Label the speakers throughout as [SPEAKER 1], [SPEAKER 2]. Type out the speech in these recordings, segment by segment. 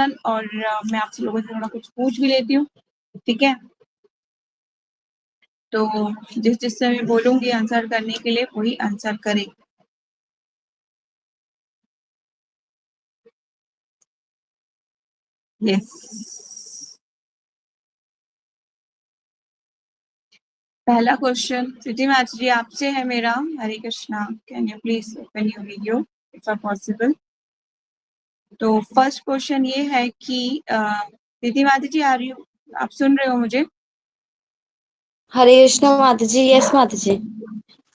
[SPEAKER 1] और मैं आपसे लोगों से थोड़ा कुछ पूछ भी लेती हूँ, ठीक है। तो जिस जिससे मैं बोलूंगी आंसर करने के लिए वही आंसर करे। यस, पहला क्वेश्चन सिटी मैच जी आपसे है मेरा। Hare Krishna, can you please open your video if possible. तो फर्स्ट क्वेश्चन ये है कि सिटी माता जी आ रही हो, आप सुन रहे हो मुझे?
[SPEAKER 2] हरे कृष्णा माता जी। यस माता जी।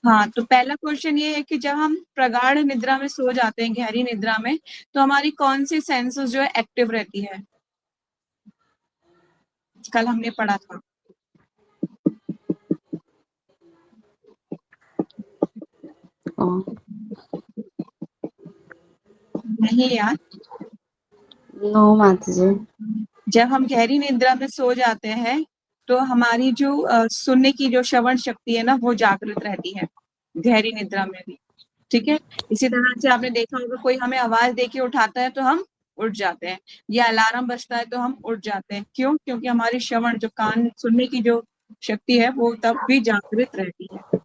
[SPEAKER 1] हाँ, तो पहला क्वेश्चन ये है कि जब हम प्रगाढ़ निद्रा में सो जाते हैं, गहरी निद्रा में, तो हमारी कौन सी सेंसेस जो है एक्टिव रहती है? कल हमने पढ़ा था। नहीं यार,
[SPEAKER 2] नो माता जी।
[SPEAKER 1] जब हम गहरी निद्रा में सो जाते हैं तो हमारी जो सुनने की जो श्रवण शक्ति है ना, वो जागृत रहती है गहरी निद्रा में भी, ठीक है। इसी तरह से आपने देखा होगा, कोई हमें आवाज दे के उठाता है तो हम उठ जाते हैं, या अलार्म बजता है तो हम उठ जाते हैं। क्यों? क्योंकि हमारी श्रवण, जो कान सुनने की जो शक्ति है, वो तब भी जागृत रहती है,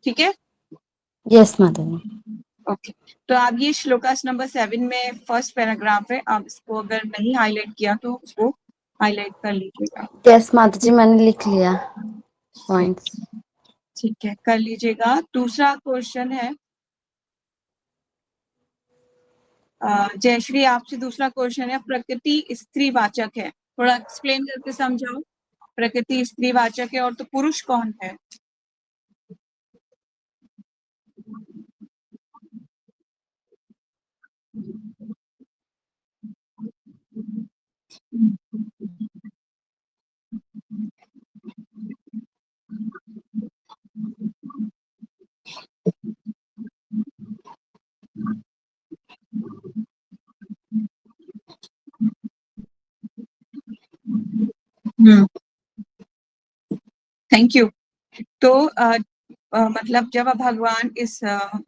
[SPEAKER 1] ठीक है।
[SPEAKER 2] यस माता जी।
[SPEAKER 1] ओके, तो आप ये श्लोकास नंबर 7 में फर्स्ट पैराग्राफ है, आप इसको अगर नहीं हाईलाइट किया तो उसको हाईलाइट कर लीजिएगा।
[SPEAKER 2] यस माता जी, मैंने लिख लिया पॉइंट्स।
[SPEAKER 1] ठीक है, कर लीजिएगा। दूसरा क्वेश्चन है जयश्री, आपसे दूसरा क्वेश्चन है, प्रकृति स्त्रीवाचक है, थोड़ा एक्सप्लेन करके समझाओ। प्रकृति स्त्रीवाचक है और तो पुरुष कौन है? Thank you. तो मतलब जब भगवान इस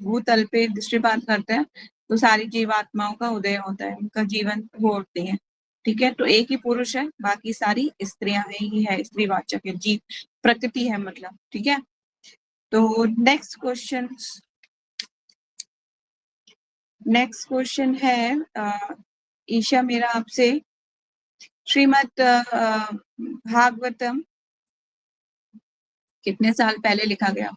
[SPEAKER 1] भूतल पे दृष्टिपात करते हैं तो सारी जीवात्माओं का उदय होता है, उनका जीवन वो होते हैं, ठीक है। तो एक ही पुरुष है, बाकी सारी स्त्रियां हैं, ही है स्त्रीवाचक है, जीव प्रकृति है मतलब, ठीक है। तो नेक्स्ट क्वेश्चन है ईशा मेरा आपसे, श्रीमद् भागवतम कितने साल पहले लिखा गया?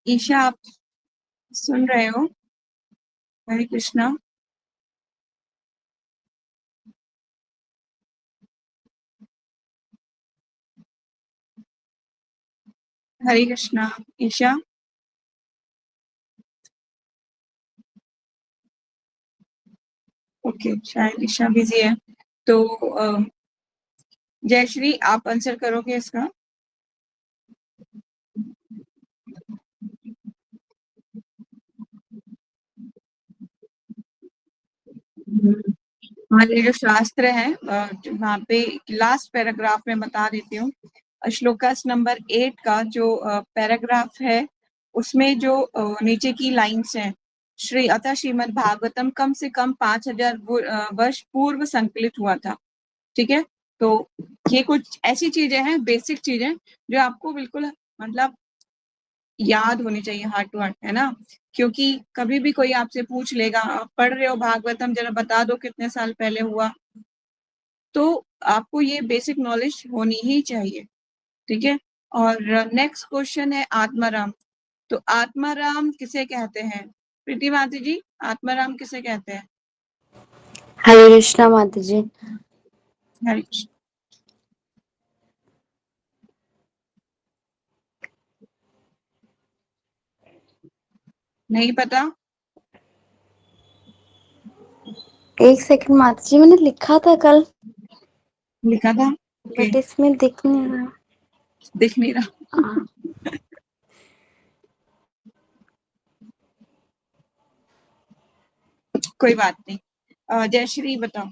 [SPEAKER 1] ईशा, आप सुन रहे हो? हरे कृष्णा। हरे कृष्णा। ईशा, ओके, शायद ईशा बिजी है। तो जयश्री, आप आंसर करोगे इसका? हमारे जो शास्त्र है वहाँ पे लास्ट पैराग्राफ में बता देती हूँ। श्लोकास नंबर 8 का जो पैराग्राफ है, उसमें जो नीचे की लाइन्स हैं, श्री अतः श्रीमद् भागवतम कम से कम 5000 वर्ष पूर्व संकलित हुआ था, ठीक है। तो ये कुछ ऐसी चीजें हैं, बेसिक चीजें, जो आपको बिल्कुल मतलब याद होनी चाहिए, हार्ट टू हार्ट, है ना। क्योंकि कभी भी कोई आपसे पूछ लेगा, आप पढ़ रहे हो भागवतम, जरा बता दो कितने साल पहले हुआ, तो आपको ये बेसिक नॉलेज होनी ही चाहिए, ठीक है। और नेक्स्ट क्वेश्चन है आत्माराम। तो आत्माराम किसे कहते हैं? प्रीति माता जी, आत्माराम किसे कहते हैं?
[SPEAKER 2] हरे कृष्णा माता जी।
[SPEAKER 1] हरे कृष्ण। नहीं पता?
[SPEAKER 2] एक सेकंड माता जी, मैंने लिखा था कल,
[SPEAKER 1] लिखा था, ओके।
[SPEAKER 2] बट इसमें दिख नहीं रहा।
[SPEAKER 1] दिख नहीं रहा। कोई बात नहीं, जयश्री बताओ।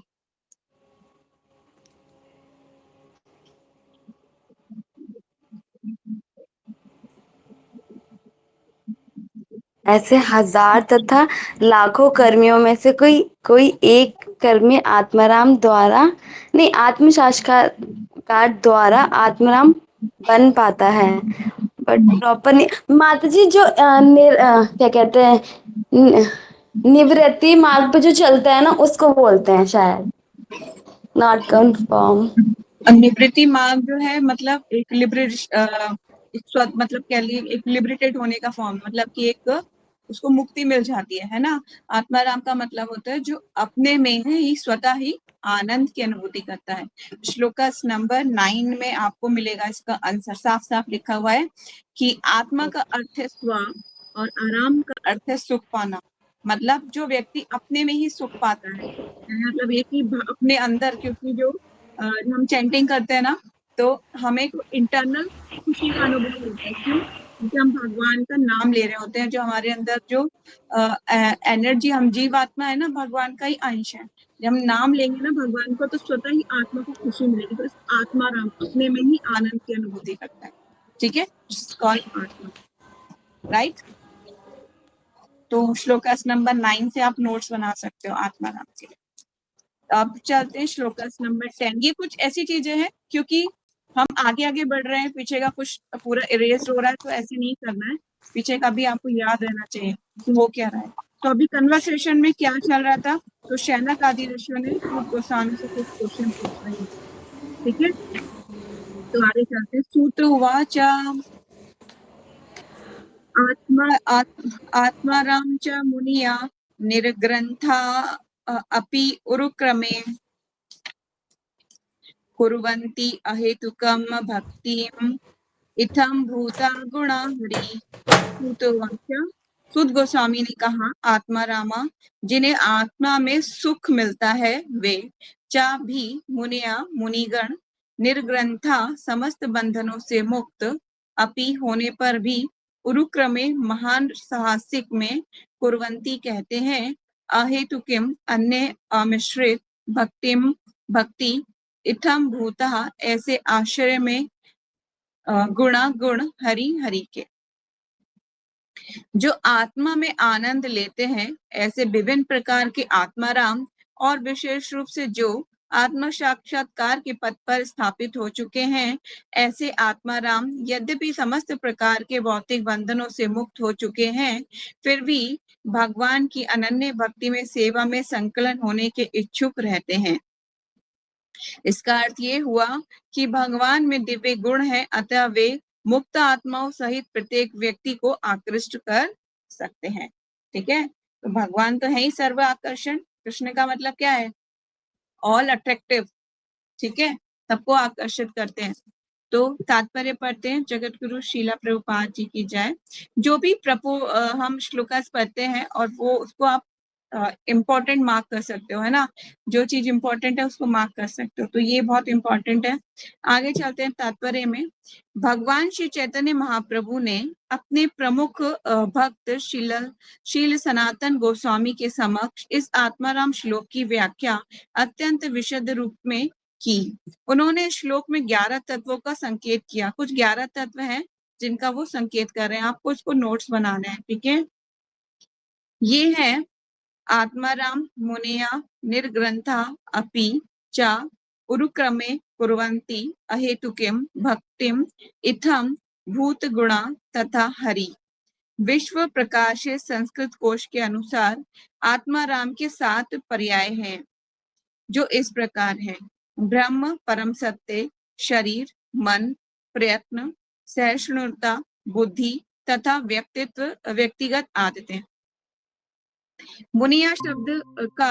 [SPEAKER 2] ऐसे हजार तथा लाखों कर्मियों में से कोई कोई एक कर्मी आत्माराम द्वारा नहीं, आत्म साक्षात्कार द्वारा आत्माराम बन पाता है। बट प्रॉपर नहीं माता जी, जो क्या कहते हैं, नि- निवृत्ति मार्ग पे जो चलता है ना, उसको बोलते हैं शायद, नॉट कंफर्म।
[SPEAKER 1] निवृत्ति मार्ग जो है मतलब एक मतलब कह लिए एक लिबरेटेड होने का फॉर्म, मतलब कि एक उसको मुक्ति मिल जाती है ना। आत्माराम का मतलब होता है जो अपने में ही स्वतः ही आनंद की अनुभूति करता है। श्लोकस नंबर 9 में आपको मिलेगा इसका आंसर, साफ साफ लिखा हुआ है कि आत्मा का अर्थ है स्व और आराम का अर्थ है सुख पाना। मतलब जो व्यक्ति अपने में ही सुख पाता है, मतलब ये कि अपने अंदर, क्योंकि जो हम चैंटिंग करते हैं ना, तो हमें इंटरनल खुशी का अनुभव होता है। क्यों? क्योंकि हम भगवान का नाम ले रहे होते हैं। जो हमारे अंदर जो एनर्जी, हम जीवात्मा है ना, भगवान का ही अंश है। जब हम नाम लेंगे ना भगवान को, तो स्वतः ही आत्मा को खुशी मिलेगी। तो इस आत्मा राम अपने में ही आनंद की अनुभूति करता है। ठीक है, आत्मा, राइट। तो श्लोकस नंबर 9 से आप नोट्स बना सकते हो आत्मा राम के। अब चलते हैं श्लोकस नंबर 10। ये कुछ ऐसी चीजें हैं, क्योंकि हम आगे आगे बढ़ रहे हैं, पीछे का कुछ पूरा इरेज हो रहा है, तो ऐसे नहीं करना है। पीछे का भी आपको याद रहना चाहिए कि वो क्या रहा है। तो अभी कन्वर्सेशन में क्या चल रहा था, तो शैनक आदि ऋषियों ने सूत गोस्वामी से कुछ क्वेश्चन पूछ रहे हैं। ठीक है, तो आगे चलते हैं। सूत उवाच आत्माराम च मुनिया निर्ग्रंथा अपि उरुक्रमे कुर्वन्ति अहेतुकं भक्तिम् इत्थं भूता गुणा हरि। सूत गोस्वामी ने कहा, आत्मा रामा, जिन्हें आत्मा में सुख मिलता है, वे चा भी मुनिया मुनिगण निर्ग्रंथा समस्त बंधनों से मुक्त अपि होने पर भी उरुक्रमे महान साहसिक में कुर्वंती कहते हैं अहेतुकिम अन्य अमिश्रित भक्तिम भक्ति इत्थम भूतः ऐसे आश्रय में गुणा गुण हरि हरि के। जो आत्मा में आनंद लेते हैं, ऐसे विभिन्न प्रकार के आत्माराम और विशेष रूप से जो आत्म साक्षात्कार के पथ पर स्थापित हो चुके हैं, ऐसे आत्माराम यद्यपि समस्त प्रकार के भौतिक बंधनों से मुक्त हो चुके हैं, फिर भी भगवान की अनन्य भक्ति में सेवा में संकलन होने के इच्छुक रहते हैं। इसका अर्थ ये हुआ कि भगवान में दिव्य गुण है, अतः वे मुक्त आत्माओं सहित प्रत्येक व्यक्ति को आकृष्ट कर सकते हैं। ठीक है, तो भगवान तो है ही सर्व आकर्षण। कृष्ण का मतलब क्या है? All attractive. ठीक है, सबको आकर्षित करते हैं। तो तात्पर्य पढ़ते हैं। जगत गुरु शीला प्रभुपाद जी की जय। जो भी हम श्लोकास पढ़ते हैं और वो उसको आप इम्पोर्टेंट मार्क कर सकते हो, है ना। जो चीज इम्पोर्टेंट है उसको मार्क कर सकते हो, तो ये बहुत इम्पोर्टेंट है। आगे चलते हैं तात्पर्य में। भगवान श्री चैतन्य महाप्रभु ने अपने प्रमुख भक्त शील सनातन गोस्वामी के समक्ष इस आत्माराम श्लोक की व्याख्या अत्यंत विशद रूप में की। उन्होंने श्लोक में 11 तत्वों का संकेत किया। कुछ 11 तत्व हैं जिनका वो संकेत कर रहे हैं, आपको इसको नोट्स बनाना है। ठीक है, ये है आत्माराम मुनिया निर्ग्रंथा अपि च उरुक्रमे कुर्वन्ति अहेतुकिम भक्तिम इत्थम भूत गुणा तथा हरि। विश्व प्रकाश संस्कृत कोश के अनुसार आत्माराम के 7 पर्याय हैं, जो इस प्रकार है। ब्रह्म, परम सत्य, शरीर, मन, प्रयत्न, सहिष्णुता, बुद्धि तथा व्यक्तिगत आदतें। मुनिया शब्द का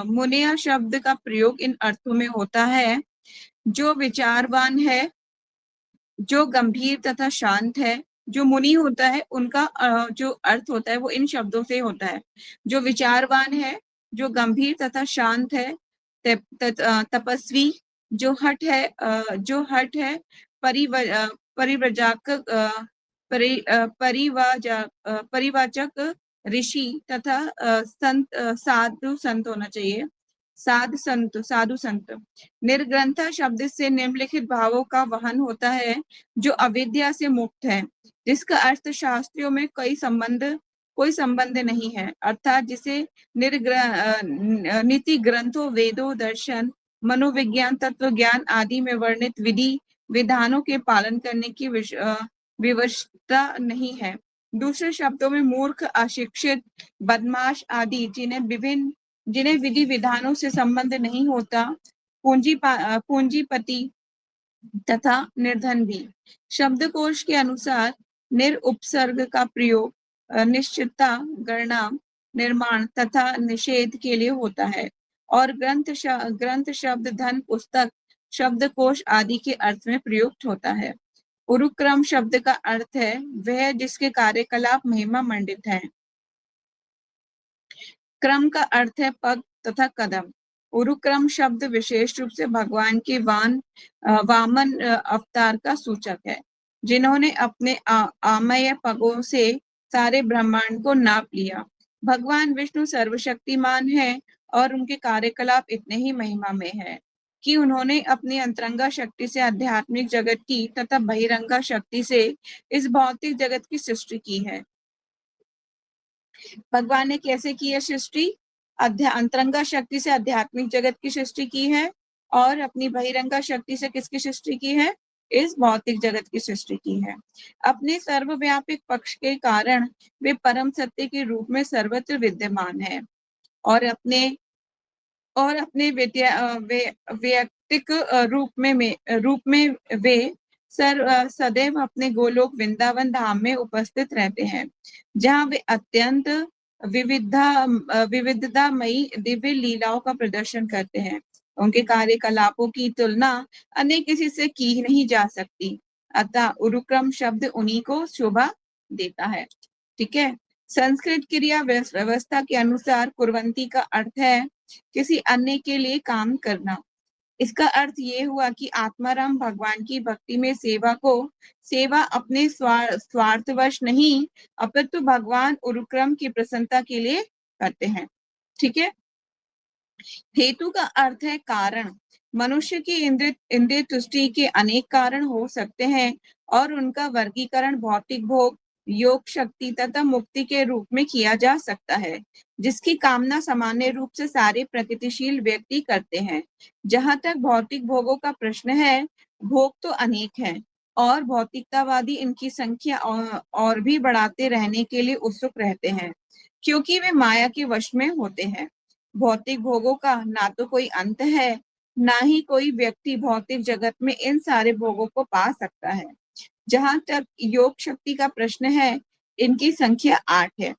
[SPEAKER 1] मुनिया शब्द का प्रयोग इन अर्थों में होता है। जो विचारवान है, जो गंभीर तथा शांत है। जो मुनि होता है उनका जो अर्थ होता है वो इन शब्दों से होता है। जो विचारवान है, जो गंभीर तथा शांत है, तपस्वी, जो हट है, परिव्रजक परिवाचक, ऋषि तथा संत, साधु संत होना चाहिए। साधु संत। निर्ग्रंथ शब्द से निम्नलिखित भावों का वहन होता है, जो अविद्या से मुक्त है, जिसका अर्थ शास्त्रियों में कोई संबंध नहीं है, अर्थात जिसे नीति ग्रंथों, वेदों, दर्शन, मनोविज्ञान, तत्व ज्ञान आदि में वर्णित विधि विधानों के पालन करने की विवशता नहीं है। दूसरे शब्दों में मूर्ख, अशिक्षित, बदमाश आदि जिन्हें विधि विधानों से संबंध नहीं होता, पूंजीपति तथा निर्धन भी। शब्दकोश के अनुसार निर उपसर्ग का प्रयोग निश्चितता, गणना, निर्माण तथा निषेध के लिए होता है, और ग्रंथ शब्द धन, पुस्तक, शब्दकोश आदि के अर्थ में प्रयुक्त होता है। उरुक्रम शब्द का अर्थ है वह जिसके कार्यकलाप महिमा मंडित है। क्रम का अर्थ है पग तथा कदम। उरुक्रम शब्द विशेष रूप से भगवान के वामन अवतार का सूचक है, जिन्होंने अपने आमय पगों से सारे ब्रह्मांड को नाप लिया। भगवान विष्णु सर्वशक्तिमान है और उनके कार्यकलाप इतने ही महिमा में है कि उन्होंने अपनी अंतरंगा शक्ति से आध्यात्मिक जगत की तथा बहिरंगा शक्ति से इस भौतिक जगत की सृष्टि की है। भगवान ने कैसे की है सृष्टि? अंतरंगा शक्ति से आध्यात्मिक जगत की सृष्टि की है, और अपनी बहिरंगा शक्ति से किसकी सृष्टि की है? इस भौतिक जगत की सृष्टि की है। अपने सर्वव्यापक पक्ष के कारण वे परम सत्य के रूप में सर्वत्र विद्यमान है, और अपने वैयक्तिक रूप में वे सदैव अपने गोलोक वृंदावन धाम में उपस्थित रहते हैं, जहाँ वे अत्यंत विविधतामयी दिव्य लीलाओं का प्रदर्शन करते हैं। उनके कार्यकलापों की तुलना अन्य किसी से की नहीं जा सकती, अतः उरुक्रम शब्द उन्हीं को शोभा देता है। ठीक है। संस्कृत क्रिया व्यवस्था के अनुसार कुर्वंती का अर्थ है किसी अन्य के लिए काम करना। इसका अर्थ ये हुआ कि आत्माराम भगवान की भक्ति में सेवा अपने स्वार्थवश नहीं, अपितु भगवान उरुक्रम की प्रसन्नता के लिए करते हैं। ठीक है। हेतु का अर्थ है कारण। मनुष्य की इंद्रिय तुष्टि के अनेक कारण हो सकते हैं, और उनका वर्गीकरण भौतिक भोग, योग शक्ति तथा मुक्ति के रूप में किया जा सकता है, जिसकी कामना सामान्य रूप से सारे प्रगतिशील व्यक्ति करते हैं। जहां तक भौतिक भोगों का प्रश्न है, भोग तो अनेक हैं, और भौतिकतावादी इनकी संख्या और भी बढ़ाते रहने के लिए उत्सुक रहते हैं, क्योंकि वे माया के वश में होते हैं। भौतिक भोगों का ना तो कोई अंत है, ना ही कोई व्यक्ति भौतिक जगत में इन सारे भोगों को पा सकता है। जहां तक योग शक्ति का प्रश्न है, इनकी संख्या 8 है।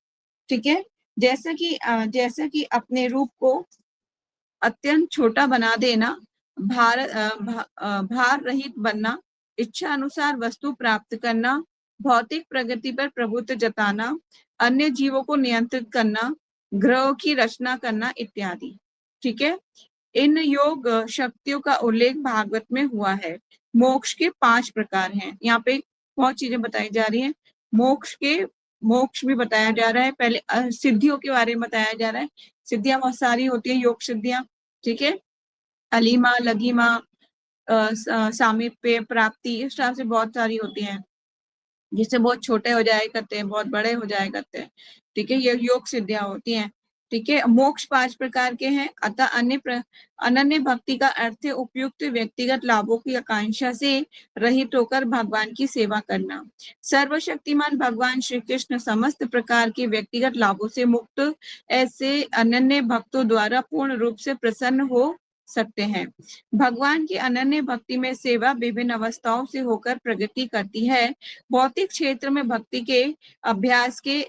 [SPEAKER 1] ठीक है। जैसा कि अपने रूप को अत्यंत छोटा बना देना, भार रहित बनना, इच्छा अनुसार वस्तु प्राप्त करना, भौतिक प्रगति पर प्रभुत्व जताना, अन्य जीवों को नियंत्रित करना, ग्रहों की रचना करना इत्यादि। ठीक है। इन योग शक्तियों का उल्लेख भागवत में हुआ है। मोक्ष के 5 प्रकार हैं। यहाँ पे बहुत चीजें बताई जा रही हैं। मोक्ष भी बताया जा रहा है। पहले सिद्धियों के बारे में बताया जा रहा है। सिद्धियां बहुत सारी होती है, योग सिद्धियां। ठीक है। अलीमा, लघिमा, सामीप्य, प्राप्ति, इस तरह से बहुत सारी होती हैं, जिससे बहुत छोटे हो जाए करते हैं, बहुत बड़े हो जाए करते हैं। ठीक है। ये योग सिद्धियां होती हैं। ठीक है। मोक्ष 5 प्रकार के हैं। अतः अनन्य भक्ति का अर्थ है उपयुक्त व्यक्तिगत लाभों की आकांक्षा से रहित होकर भगवान की सेवा करना। सर्वशक्तिमान भगवान श्री कृष्ण समस्त प्रकार के व्यक्तिगत लाभों से मुक्त ऐसे अनन्य भक्तों द्वारा पूर्ण रूप से प्रसन्न हो सकते हैं। भगवान की अनन्य भक्ति में सेवा विभिन्न अवस्थाओं से होकर प्रगति करती है। भौतिक क्षेत्र में भक्ति के अभ्यास के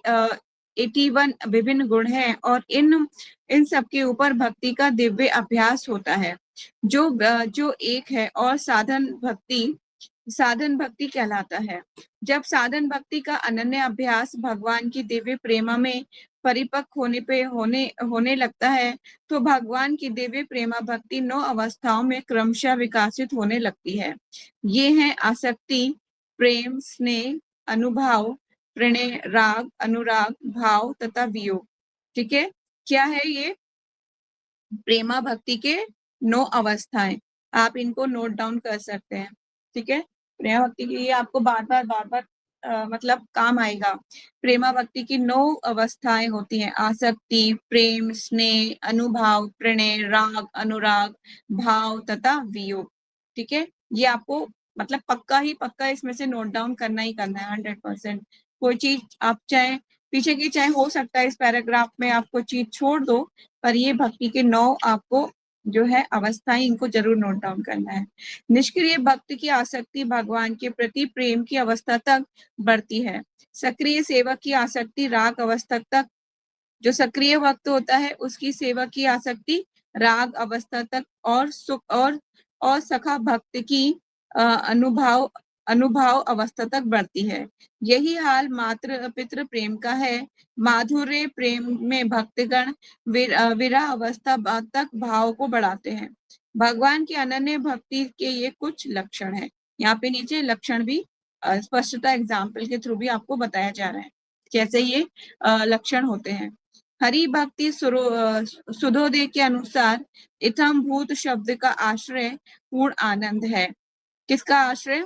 [SPEAKER 1] 81 विभिन्न गुण हैं, और इन सब के ऊपर भक्ति का दिव्य अभ्यास होता है, जो एक है, और साधन भक्ति कहलाता है। जब साधन भक्ति का अनन्य अभ्यास भगवान की दिव्य प्रेमा में परिपक्व होने लगता है, तो भगवान की दिव्य प्रेमा भक्ति 9 अवस्थाओं में क्रमशः विकसित होने लगती है। ये हैं आसक्ति, प्रेम, स्नेह, अनुभाव, प्रणय, राग, अनुराग, भाव तथा वियोग। ठीक है। क्या है ये? प्रेमा भक्ति के 9 अवस्थाएं, आप इनको नोट डाउन कर सकते हैं। ठीक है, प्रेमा भक्ति की ये आपको बार बार मतलब काम आएगा। प्रेमा भक्ति की 9 अवस्थाएं होती हैं, आसक्ति, प्रेम, स्नेह, अनुभाव, प्रणय, राग, अनुराग, भाव तथा वियोग। ठीक है, ये आपको मतलब पक्का इसमें से नोट डाउन करना ही करना है 100%। कोई चीज आप चाहे पीछे की चाहे हो सकता है इस पैराग्राफ में आपको चीज छोड़ दो, पर ये भक्ति के 9 आपको जो है अवस्थाएं, इनको जरूर नोट डाउन करना है। निष्क्रिय भक्त की आसक्ति भगवान के प्रति प्रेम की अवस्था तक बढ़ती है। सक्रिय सेवक की आसक्ति राग अवस्था तक, जो सक्रिय भक्त होता है उसकी सेवा की आसक्ति राग अवस्था तक, और सुख और सखा भक्त की अनुभाव अनुभाव अवस्था तक बढ़ती है। यही हाल मातृ पितृ प्रेम का है। माधुर्य प्रेम में भक्तगण विरह अवस्था तक भाव को बढ़ाते हैं। भगवान की अनन्य भक्ति के ये कुछ लक्षण हैं। यहाँ पे नीचे लक्षण भी स्पष्टता एग्जाम्पल के थ्रू भी आपको बताया जा रहा है कैसे ये लक्षण होते हैं। हरि भक्ति सुधोदय के अनुसार इथम भूत शब्द का आश्रय पूर्ण आनंद है। किसका आश्रय?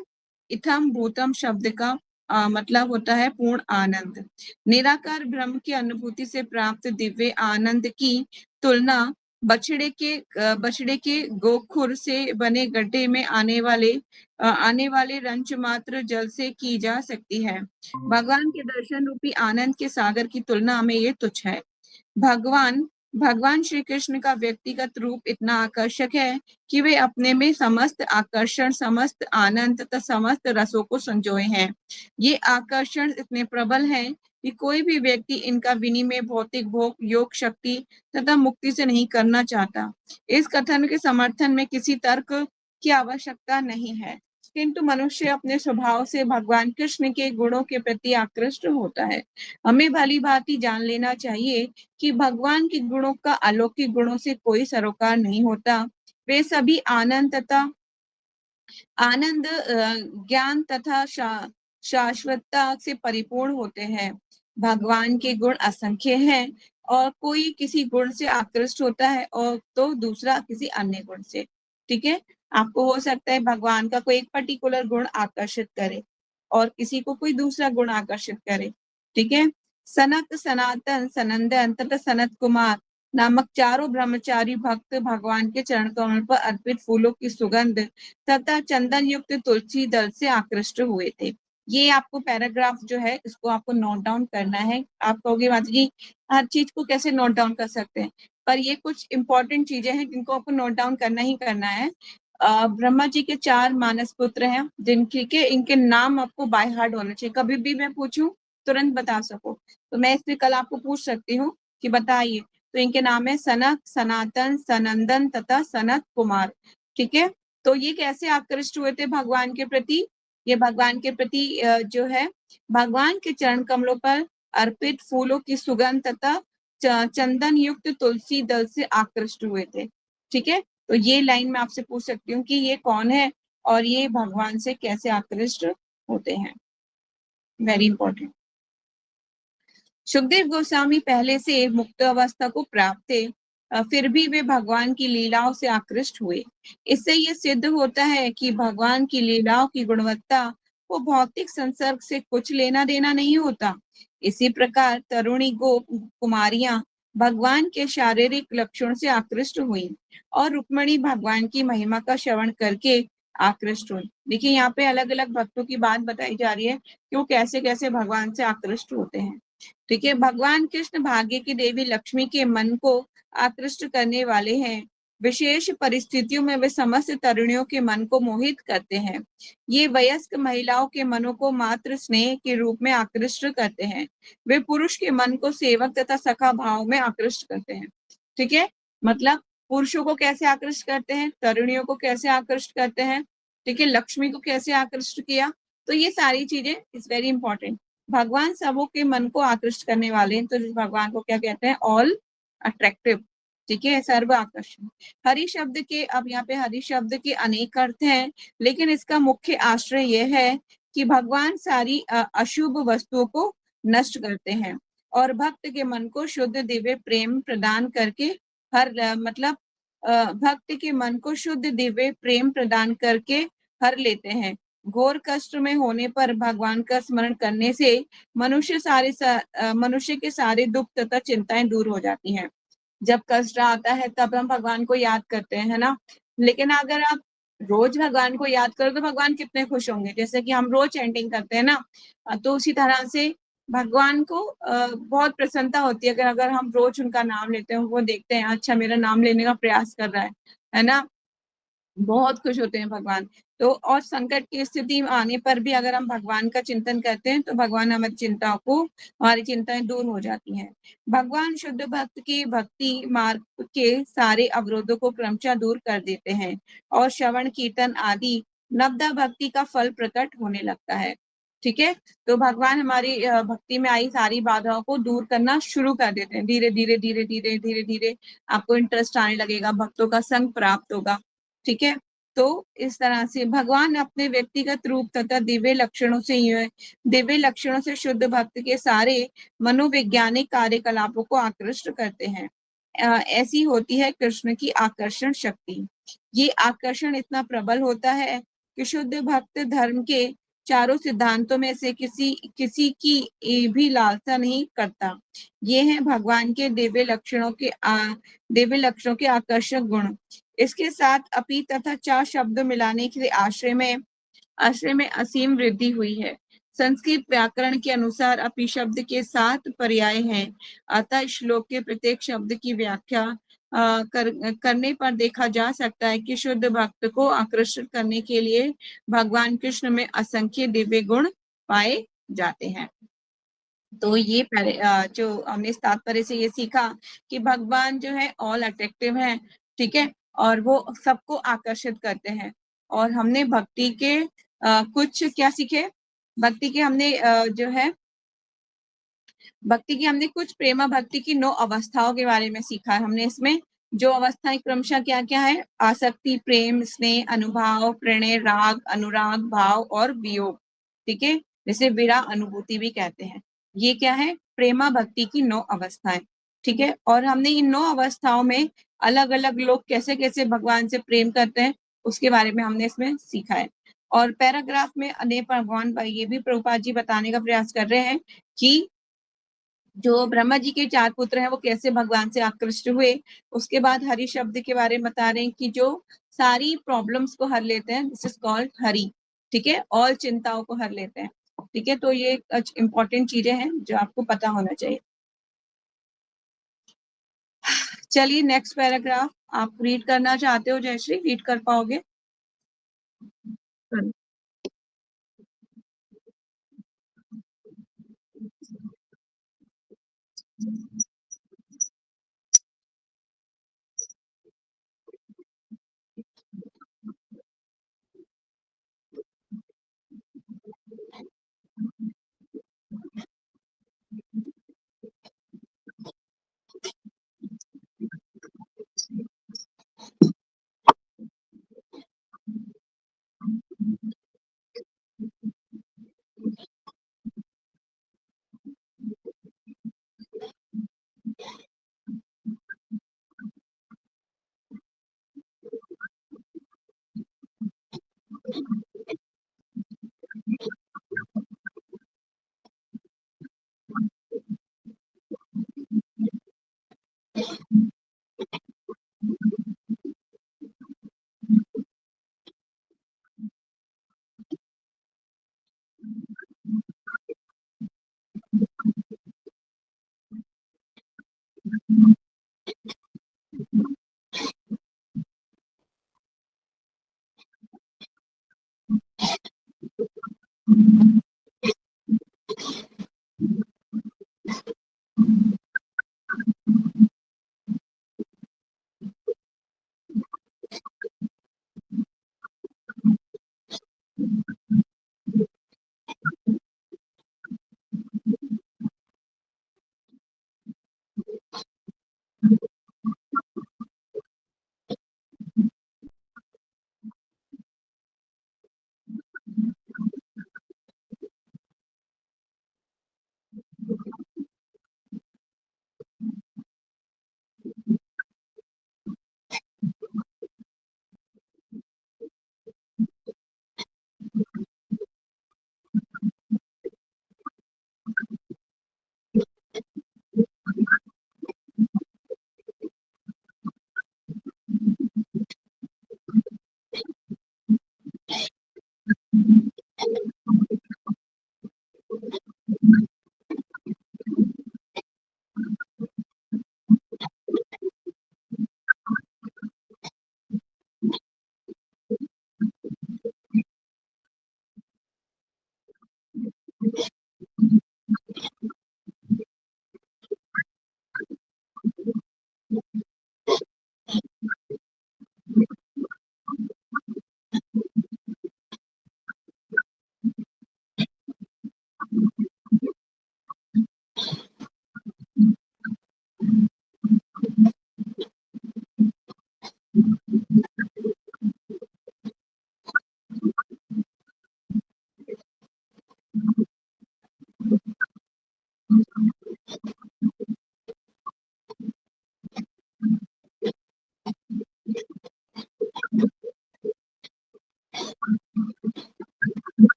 [SPEAKER 1] इथम भूतम शब्द का मतलब होता है पूर्ण आनंद। निराकार ब्रह्म की अनुभूति से प्राप्त दिव्य आनंद की तुलना बछड़े के गोखुर से बने गड्ढे में आने वाले रंच मात्र जल से की जा सकती है। भगवान के दर्शन रूपी आनंद के सागर की तुलना में ये तुच्छ है। भगवान श्री कृष्ण का व्यक्तिगत रूप इतना आकर्षक है कि वे अपने में समस्त आकर्षण, समस्त आनंद तथा समस्त रसों को संजोए हैं। ये आकर्षण इतने प्रबल हैं कि कोई भी व्यक्ति इनका विनिमय भौतिक भोग, योग शक्ति तथा मुक्ति से नहीं करना चाहता। इस कथन के समर्थन में किसी तर्क की आवश्यकता नहीं है, किंतु मनुष्य अपने स्वभाव से भगवान कृष्ण के गुणों के प्रति आकृष्ट होता है। हमें भली भांति जान लेना चाहिए कि भगवान के गुणों का अलौकिक गुणों से कोई सरोकार नहीं होता। वे सभी आनंद ज्ञान तथा शाश्वतता से परिपूर्ण होते हैं। भगवान के गुण असंख्य हैं और कोई किसी गुण से आकृष्ट होता है और तो दूसरा किसी अन्य गुण से। ठीक है, आपको हो सकता है भगवान का कोई एक पर्टिकुलर गुण आकर्षित करे और किसी को कोई दूसरा गुण आकर्षित करे। ठीक है, सनक, सनातन, सनंदन तथा सनत कुमार नामक चारों ब्रह्मचारी भक्त भगवान के चरण कमल पर अर्पित फूलों की सुगंध तथा चंदन युक्त तुलसी दल से आकृष्ट हुए थे। ये आपको पैराग्राफ जो है इसको आपको नोट डाउन करना है। आप कहोगे माता जी हर चीज को कैसे नोट डाउन कर सकते हैं, पर ये कुछ इंपॉर्टेंट चीजें हैं जिनको आपको नोट डाउन करना ही करना है। ब्रह्मा जी के 4 मानस पुत्र हैं जिनके इनके नाम आपको बाय हार्ट होने चाहिए। कभी भी मैं पूछूं तुरंत बता सको, तो मैं इसलिए कल आपको पूछ सकती हूँ कि बताइए। तो इनके नाम है सनक, सनातन, सनंदन तथा सनत कुमार। ठीक है, तो ये कैसे आकृष्ट हुए थे भगवान के प्रति? ये भगवान के प्रति जो है भगवान के चरण कमलों पर अर्पित फूलों की सुगंध तथा चंदन युक्त तुलसी दल से आकृष्ट हुए थे। ठीक है, तो ये लाइन मैं आपसे पूछ सकती हूँ कि ये कौन है और ये भगवान से कैसे आकृष्ट होते हैं। Very important. सुखदेव गोस्वामी पहले से मुक्त अवस्था को प्राप्त थे, फिर भी वे भगवान की लीलाओं से आकृष्ट हुए। इससे ये सिद्ध होता है कि भगवान की लीलाओं की गुणवत्ता को भौतिक संसर्ग से कुछ लेना देना नहीं होता। इसी प्रकार तरुणी गोप कुमारियां भगवान के शारीरिक लक्षण से आकृष्ट हुई और रुक्मणी भगवान की महिमा का श्रवण करके आकृष्ट हुई। देखिए यहाँ पे अलग अलग भक्तों की बात बताई जा रही है कि वो कैसे कैसे भगवान से आकृष्ट होते हैं। ठीक है, भगवान कृष्ण भाग्य की देवी लक्ष्मी के मन को आकृष्ट करने वाले हैं। विशेष परिस्थितियों में वे समस्त तरुणियों के मन को मोहित करते हैं। ये वयस्क महिलाओं के मनों को मात्र स्नेह के रूप में आकृष्ट करते हैं। वे पुरुष के मन को सेवक तथा सखा भाव में आकृष्ट करते हैं। ठीक है, मतलब पुरुषों को कैसे आकृष्ट करते हैं, तरुणियों को कैसे आकृष्ट करते हैं, ठीक है, लक्ष्मी को कैसे आकृष्ट किया। तो ये सारी चीजें इज वेरी इंपॉर्टेंट। भगवान सबों के मन को आकृष्ट करने वाले हैं, तो भगवान को क्या कहते हैं? All attractive. ठीक है, सर्व आकर्षण। हरि शब्द के, अब यहाँ पे हरि शब्द के अनेक अर्थ हैं, लेकिन इसका मुख्य आश्रय यह है कि भगवान सारी अशुभ वस्तुओं को नष्ट करते हैं और भक्त के मन को शुद्ध दिव्य प्रेम प्रदान करके मतलब भक्त के मन को शुद्ध दिव्य प्रेम प्रदान करके हर लेते हैं। घोर कष्ट में होने पर भगवान का स्मरण करने से मनुष्य के सारे दुख तथा चिंताएं दूर हो जाती हैं। जब कष्ट आता है तब हम भगवान को याद करते हैं, है ना? लेकिन अगर आप रोज भगवान को याद करो तो भगवान कितने खुश होंगे। जैसे कि हम रोज चैंटिंग करते हैं ना, तो उसी तरह से भगवान को बहुत प्रसन्नता होती है। अगर हम रोज उनका नाम लेते हैं, वो देखते हैं अच्छा मेरा नाम लेने का प्रयास कर रहा है ना? बहुत खुश होते हैं भगवान। तो और संकट की स्थिति आने पर भी अगर हम भगवान का चिंतन करते हैं तो भगवान हमारी चिंताएं दूर हो जाती हैं। भगवान शुद्ध भक्त की भक्ति मार्ग के सारे अवरोधों को क्रमशः दूर कर देते हैं और श्रवण कीर्तन आदि नवदा भक्ति का फल प्रकट होने लगता है। ठीक है, तो भगवान हमारी भक्ति में आई सारी बाधाओं को दूर करना शुरू कर देते हैं। धीरे धीरे धीरे धीरे धीरे धीरे आपको इंटरेस्ट आने लगेगा, भक्तों का संग प्राप्त होगा। ठीक है, तो इस तरह से भगवान अपने व्यक्तिगत रूप तथा दिव्य लक्षणों से शुद्ध भक्त के सारे मनोवैज्ञानिक कार्यकलापों को आकृष्ट करते हैं। ऐसी होती है कृष्ण की आकर्षण शक्ति। ये आकर्षण इतना प्रबल होता है कि शुद्ध भक्त धर्म के चारों सिद्धांतों में से किसी की भी लालसा नहीं करता। ये हैं भगवान के दिव्य लक्षणों के आकर्षक गुण। इसके साथ अपि तथा चा शब्द मिलाने के आश्रय में असीम वृद्धि हुई है। संस्कृत व्याकरण के अनुसार अपि शब्द के 7 पर्याय हैं। अतः श्लोक के प्रत्येक शब्द की व्याख्या करने पर देखा जा सकता है कि शुद्ध भक्त को आकर्षित करने के लिए भगवान कृष्ण में असंख्य दिव्य गुण पाए जाते हैं। तो ये जो हमने इस तात्पर्य से ये सीखा कि भगवान जो है ऑल अट्रैक्टिव है, ठीक है, और वो सबको आकर्षित करते हैं। और हमने भक्ति के कुछ क्या सीखे? भक्ति के हमने जो है भक्ति की हमने कुछ प्रेमा भक्ति की 9 अवस्थाओं के बारे में सीखा है। हमने इसमें जो अवस्थाएं क्रमशः क्या क्या है? आसक्ति, प्रेम, स्नेह, अनुभाव, प्रणय, राग, अनुराग, भाव और वियोग। ठीक है, जिसे विरह अनुभूति भी कहते हैं। ये क्या है? प्रेमा भक्ति की 9 अवस्थाएं। ठीक है, और हमने इन 9 अवस्थाओं में अलग अलग लोग कैसे कैसे भगवान से प्रेम करते हैं उसके बारे में हमने इसमें सीखा है। और पैराग्राफ में अनेक भगवान ये भी प्रभुपाद जी बताने का प्रयास कर रहे हैं कि जो ब्रह्मा जी के 4 पुत्र हैं वो कैसे भगवान से आकृष्ट हुए। उसके बाद हरि शब्द के बारे में बता रहे हैं कि जो सारी प्रॉब्लम्स को हर लेते हैं, दिस इज कॉल्ड हरि। ठीक है, ऑल चिंताओं को हर लेते हैं। ठीक है, तो ये इंपॉर्टेंट चीजें हैं जो आपको पता होना चाहिए। चलिए नेक्स्ट पैराग्राफ आप रीड करना चाहते हो जयश्री, रीड कर पाओगे?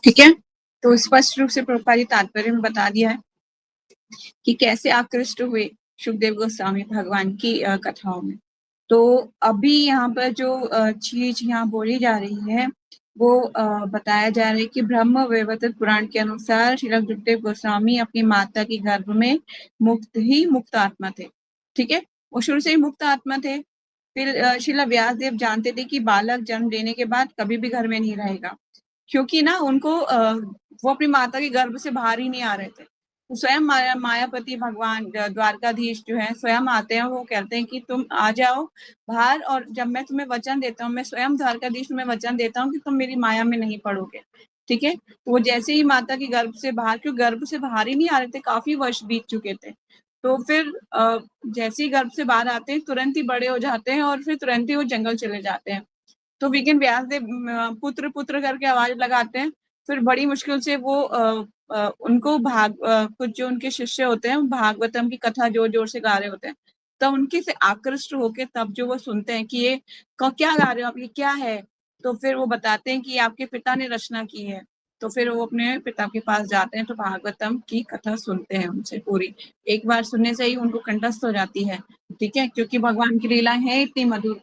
[SPEAKER 1] ठीक है, तो स्पष्ट रूप से प्रभुपाद जी तात्पर्य में बता दिया है कि कैसे आकृष्ट हुए सुखदेव गोस्वामी भगवान की कथाओं में। तो अभी यहाँ पर जो चीज यहाँ बोली जा रही है वो बताया जा रहा है कि ब्रह्म वैवर्त पुराण के अनुसार श्रील सुखदेव गोस्वामी अपनी माता के गर्भ में मुक्त आत्मा थे। ठीक है, वो शुरू से ही मुक्त आत्मा थे। फिर श्रील व्यासदेव जानते थे कि बालक जन्म लेने के बाद कभी भी घर में नहीं रहेगा, क्योंकि ना उनको वो अपनी माता के गर्भ से बाहर ही नहीं आ रहे थे। तो स्वयं मायापति भगवान द्वारकाधीश जो है स्वयं आते हैं, वो कहते हैं कि तुम आ जाओ बाहर, और जब मैं तुम्हें वचन देता हूँ, मैं स्वयं द्वारकाधीश तुम्हें वचन देता हूँ कि तुम मेरी माया में नहीं पड़ोगे। ठीक है, तो वो जैसे ही माता के गर्भ से बाहर, क्यों गर्भ से बाहर ही नहीं आ रहे थे, काफी वर्ष बीत चुके थे, तो फिर जैसे ही गर्भ से बाहर आते हैं तुरंत ही बड़े हो जाते हैं और फिर तुरंत ही वो जंगल चले जाते हैं। तो विघ्न व्यासदेव पुत्र पुत्र करके आवाज लगाते हैं। फिर बड़ी मुश्किल से वो उनको कुछ जो उनके शिष्य होते हैं भागवतम की कथा जोर जोर से गा रहे होते हैं, तब उनके से आकृष्ट होके तब जो वो सुनते हैं कि ये क्या गा रहे हो आप, ये क्या है। तो फिर वो बताते हैं कि आपके पिता ने रचना की है। तो फिर वो अपने पिता के पास जाते हैं, तो भागवतम की कथा सुनते हैं उनसे पूरी। एक बार सुनने से ही उनको कंठस्थ हो जाती है। ठीक है, क्योंकि भगवान की लीला है इतनी मधुर,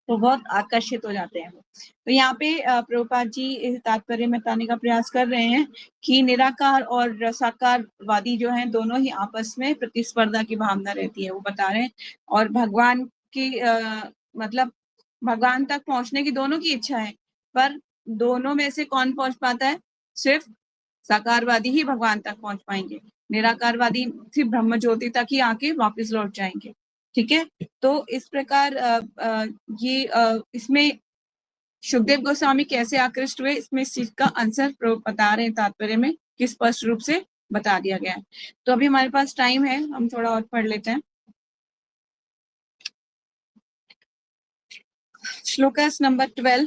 [SPEAKER 1] तो बहुत आकर्षित हो जाते हैं। तो यहाँ पे प्रभुपाद जी इस तात्पर्य में बताने का प्रयास कर रहे हैं कि निराकार और साकारवादी जो हैं दोनों ही आपस में प्रतिस्पर्धा की भावना रहती है, वो बता रहे हैं। और भगवान की मतलब भगवान तक पहुंचने की दोनों की इच्छा है, पर दोनों में से कौन पहुंच पाता है? सिर्फ साकारवादी ही भगवान तक पहुंच पाएंगे, निराकारवादी सिर्फ ब्रह्म ज्योति तक ही आके वापस लौट जाएंगे। ठीक है, तो इस प्रकार ये इसमें सुखदेव गोस्वामी कैसे आकृष्ट हुए, इसमें इस चीज का आंसर बता रहे हैं तात्पर्य में कि स्पष्ट रूप से बता दिया गया है। तो अभी हमारे पास टाइम है, हम थोड़ा और पढ़ लेते हैं। श्लोकास नंबर 12।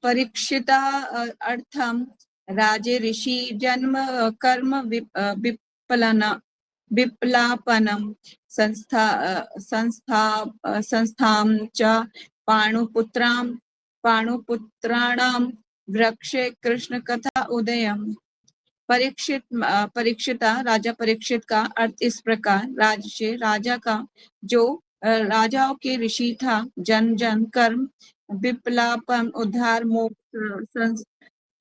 [SPEAKER 1] परीक्षिता अर्थम राजे ऋषि जन्म कर्म विप्लापनम संस्थां च पाणुपुत्राणां वृक्षे कृष्ण कथा उदयम। परीक्षिता राजा परीक्षित का अर्थ इस प्रकार, राज्य राजा का जो राजाओं के ऋषि था, जन जन कर्म विप्लापम उद्धार मोक्ष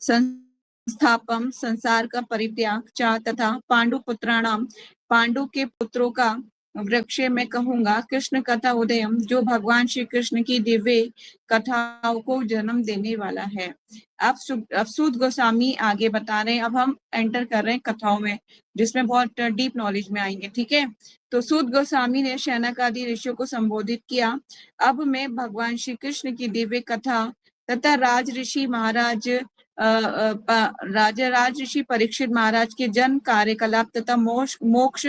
[SPEAKER 1] संस्थापम संसार का परित्याग चा तथा पांडु पुत्राणाम पांडु के पुत्रों का वृक्ष में कहूंगा कृष्ण कथा उदयम जो भगवान श्री कृष्ण की दिव्य कथाओं को जन्म देने वाला है। अब सूत गोस्वामी आगे बता रहे हैं, अब हम एंटर कर रहे हैं कथाओं में जिसमें बहुत डीप नॉलेज में आएंगे। ठीक है, तो सूत गोस्वामी ने शौनक आदि ऋषियों को संबोधित किया। अब मैं भगवान श्री कृष्ण की दिव्य कथा तथा राज ऋषि महाराज राज ऋषि परीक्षित महाराज के जन्म कार्यकलाप तथा मोक्ष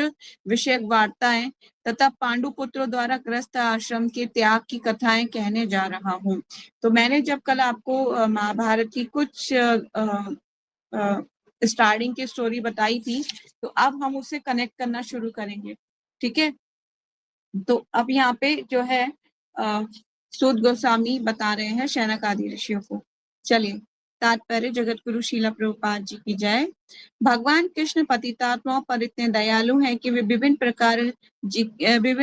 [SPEAKER 1] विषयक वार्ताएं तथा पांडु पुत्रों द्वारा ग्रस्त आश्रम के त्याग की कथाएं कहने जा रहा हूँ। तो मैंने जब कल आपको महाभारत की कुछ स्टार्टिंग की स्टोरी बताई थी, तो अब हम उसे कनेक्ट करना शुरू करेंगे। ठीक है, तो अब यहाँ पे जो है सूत गोस्वामी बता रहे हैं शौनक आदि ऋषियों को। चलिए, तात्पर्य जगत गुरु शीला प्रभुपाद जी की जय। भगवान कृष्ण पतितात्माओं पर इतने दयालु हैं कि वे विभिन्न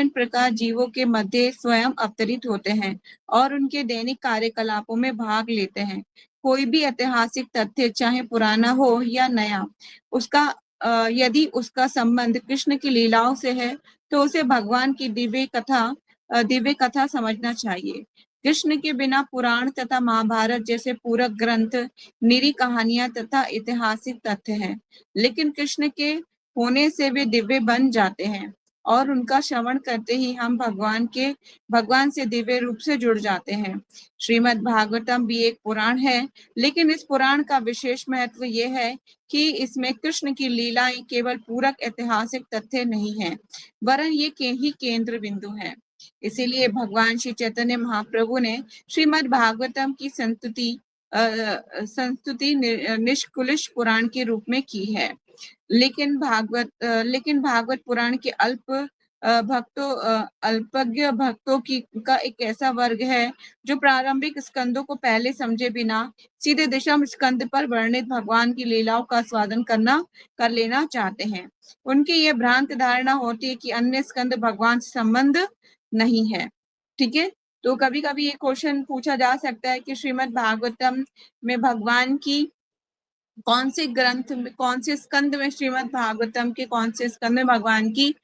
[SPEAKER 1] प्रकार जीवों के मध्य स्वयं अवतरित होते हैं और उनके दैनिक कार्यकलापों में भाग लेते हैं। कोई भी ऐतिहासिक तथ्य चाहे पुराना हो या नया, उसका यदि उसका संबंध कृष्ण की लीलाओं से है तो उसे भगवान की दिव्य कथा समझना चाहिए। कृष्ण के बिना पुराण तथा महाभारत जैसे पूरक ग्रंथ निरी कहानियां तथा ऐतिहासिक तथ्य हैं, लेकिन कृष्ण के होने से वे दिव्य बन जाते हैं और उनका श्रवण करते ही हम भगवान से दिव्य रूप से जुड़ जाते हैं। श्रीमद् भागवतम भी एक पुराण है, लेकिन इस पुराण का विशेष महत्व ये है कि इसमें कृष्ण की लीलाएं केवल पूरक ऐतिहासिक तथ्य नहीं है, वरन ये ही केंद्र बिंदु है। इसीलिए भगवान श्री चैतन्य महाप्रभु ने श्रीमद् भागवतम की संस्तुति निष्कुलिश पुराण के रूप में की है। लेकिन भागवत पुराण के अल्पज्ञ भक्तों का एक ऐसा वर्ग है जो प्रारंभिक स्कंदों को पहले समझे बिना सीधे दशम स्कंद पर वर्णित भगवान की लीलाओं का स्वादन कर लेना चाहते हैं। उनकी ये भ्रांत धारणा होती है कि अन्य स्कंद भगवान से संबंध नहीं है। ठीक है, तो कभी कभी ये क्वेश्चन पूछा जा सकता है कि श्रीमद् भागवतम में भगवान की कौन से ग्रंथ में, कौन से स्कंद में, श्रीमद् भागवतम के कौन से स्कंद में भगवान की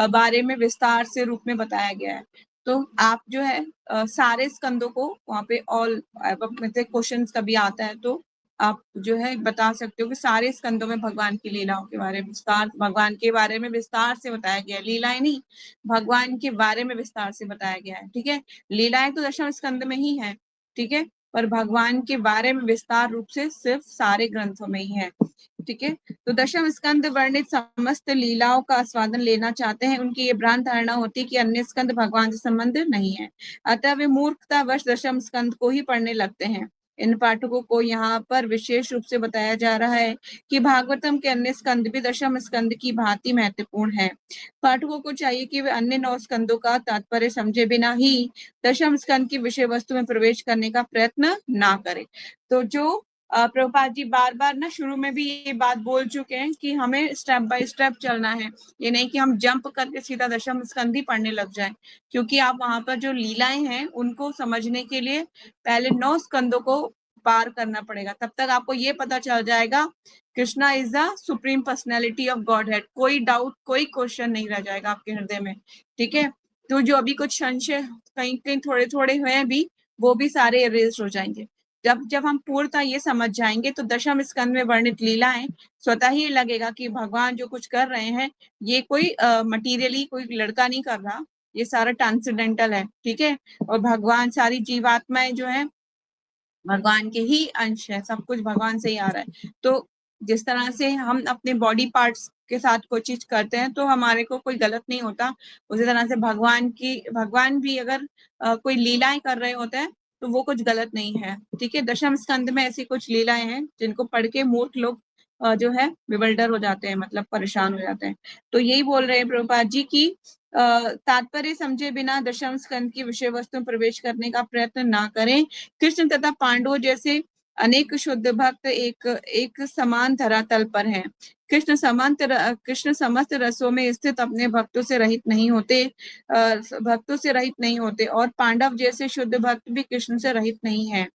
[SPEAKER 1] बारे में विस्तार से रूप में बताया गया है। तो आप जो है सारे स्कंदों को वहाँ पे ऑल क्वेश्चन कभी आता है तो आप जो है बता सकते हो कि सारे स्कंदों में भगवान की लीलाओं के बारे में भगवान के बारे में विस्तार से बताया गया है। लीलाएं नहीं, भगवान के बारे में विस्तार से बताया गया है। ठीक है, लीलाएं तो दशम स्कंद में ही है, ठीक है, पर भगवान के बारे में विस्तार रूप से सिर्फ सारे ग्रंथों में ही है। ठीक है, तो दशम स्कंद वर्णित समस्त लीलाओं का आस्वादन लेना चाहते हैं, उनकी ये भ्रांत धारणा होती है कि अन्य स्कंद भगवान से संबंध नहीं है, अतः वे मूर्खतावश दशम स्कंद को ही पढ़ने लगते हैं। इन पाठकों को यहाँ पर विशेष रूप से बताया जा रहा है कि भागवतम के अन्य स्कंद भी दशम स्कंद की भांति महत्वपूर्ण है। पाठकों को चाहिए कि वे अन्य 9 स्कंदों का तात्पर्य समझे बिना ही दशम स्कंद की विषय वस्तु में प्रवेश करने का प्रयत्न ना करें। तो जो प्रभुपाद जी बार बार ना शुरू में भी ये बात बोल चुके हैं कि हमें स्टेप बाय स्टेप चलना है, ये नहीं कि हम जंप करके सीधा दशम स्कंद ही पढ़ने लग जाएं, क्योंकि आप वहां पर जो लीलाएं हैं उनको समझने के लिए पहले 9 स्कंदों को पार करना पड़ेगा, तब तक आपको ये पता चल जाएगा Krishna is the supreme personality of God head. कोई डाउट, कोई क्वेश्चन नहीं रह जाएगा आपके हृदय में। ठीक है, तो जो अभी कुछ संशय कहीं कहीं थोड़े थोड़े हुए भी, वो भी सारे इरेज हो जाएंगे। जब हम पूर्णतः ये समझ जाएंगे तो दशम स्कंद में वर्णित लीलाएं स्वतः ही लगेगा कि भगवान जो कुछ कर रहे हैं ये कोई मटीरियली कोई लड़का नहीं कर रहा, ये सारा ट्रांसेंडेंटल है। ठीक है, और भगवान, सारी जीवात्माएं जो है भगवान के ही अंश है, सब कुछ भगवान से ही आ रहा है। तो जिस तरह से हम अपने बॉडी पार्ट्स के साथ कोई चीज करते हैं तो हमारे को कोई गलत नहीं होता, उसी तरह से भगवान भी अगर कोई लीलाएं कर रहे होते हैं तो वो कुछ गलत नहीं है। ठीक है, दशम स्कंद में ऐसी कुछ लीलाएं हैं जिनको पढ़ के मूर्ख लोग जो है विवल्डर हो जाते हैं, मतलब परेशान हो जाते हैं। तो यही बोल रहे हैं प्रभुपाद जी की तात्पर्य समझे बिना दशम स्कंद की विषय वस्तु में प्रवेश करने का प्रयत्न ना करें। कृष्ण तथा पांडवों जैसे अनेक शुद्ध भक्त एक समान धरातल पर हैं। कृष्ण समस्त रसों में स्थित अपने भक्तों से रहित नहीं होते और पांडव जैसे शुद्ध भक्त भी कृष्ण से रहित नहीं है।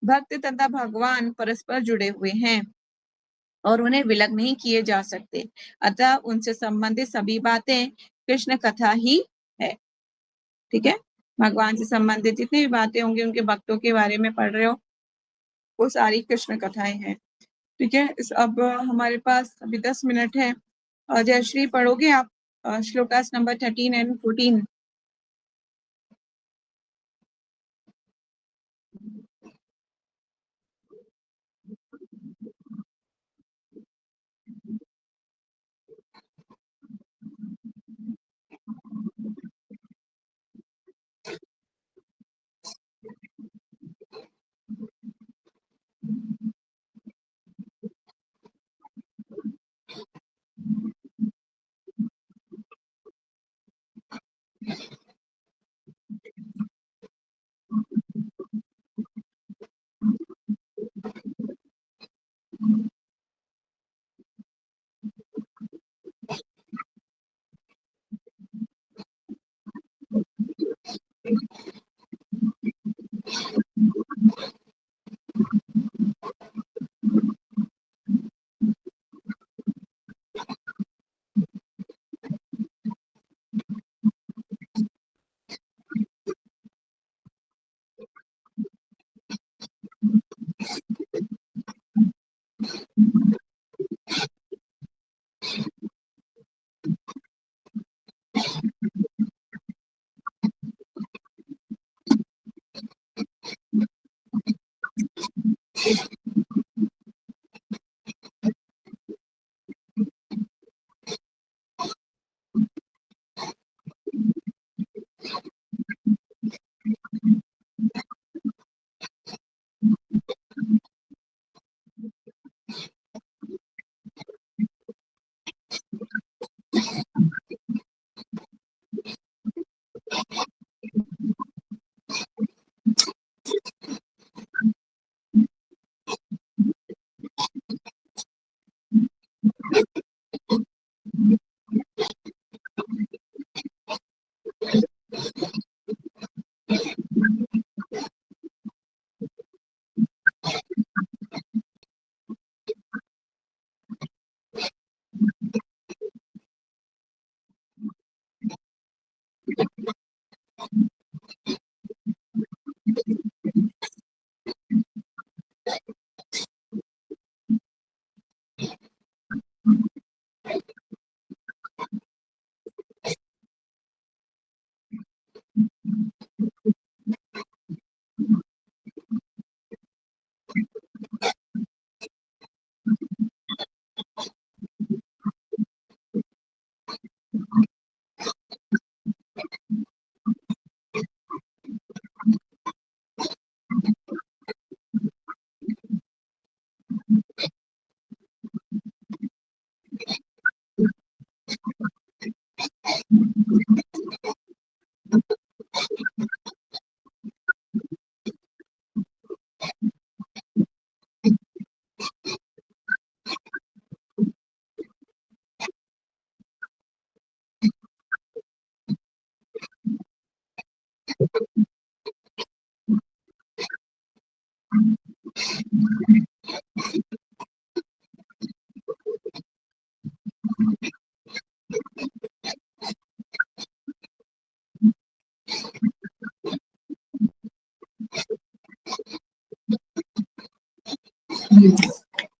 [SPEAKER 1] भक्त तथा भगवान परस्पर जुड़े हुए हैं और उन्हें विलग नहीं किए जा सकते, अतः उनसे संबंधित सभी बातें कृष्ण कथा ही है। ठीक है, भगवान से संबंधित जितनी भी बातें होंगी उनके भक्तों के बारे में पढ़ रहे हो वो सारी कृष्ण कथाएं हैं। ठीक है, अब हमारे पास अभी 10 मिनट है। जयश्री पढ़ोगे आप shlokas number 13 and 14?